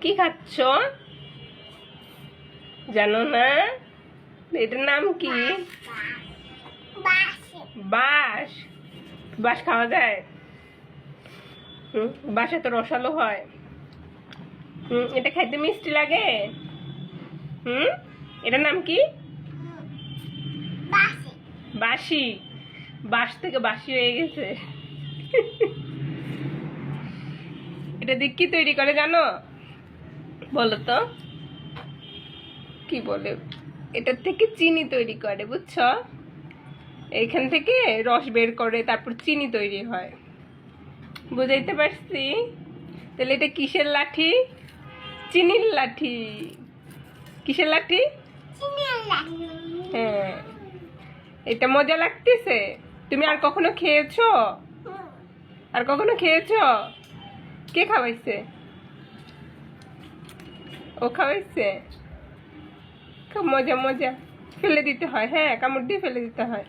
কি খাচ্ছ জানো না? এটার নাম কি? বাঁশ। বাঁশ খাওয়া যায়? বাঁশে তো রসালো হয়। এটা খাইতে মিষ্টি লাগে। এটার নাম কি? বাঁশি। বাঁশ থেকে বাঁশি হয়ে গেছে। এটা দিয়ে কি তৈরি করে জানো? বলো তো কি বলে? এটার থেকে চিনি তৈরি করে, বুঝছো? এইখান থেকে রস বের করে তারপর চিনি তৈরি হয়। বুঝাইতে পারছি? তাহলে এটা কিসের লাঠি? চিনির লাঠি। কিসের লাঠি? হ্যাঁ। এটা মজা লাগতেছে? তুমি আর কখনো খেয়েছো? আর কখনো খেয়েছো? কে খাওয়াইছে? ও খাওয়াইছে। খুব মজা মজা। ফেলে দিতে হয়, হ্যাঁ, কামড় দিয়ে ফেলে দিতে হয়।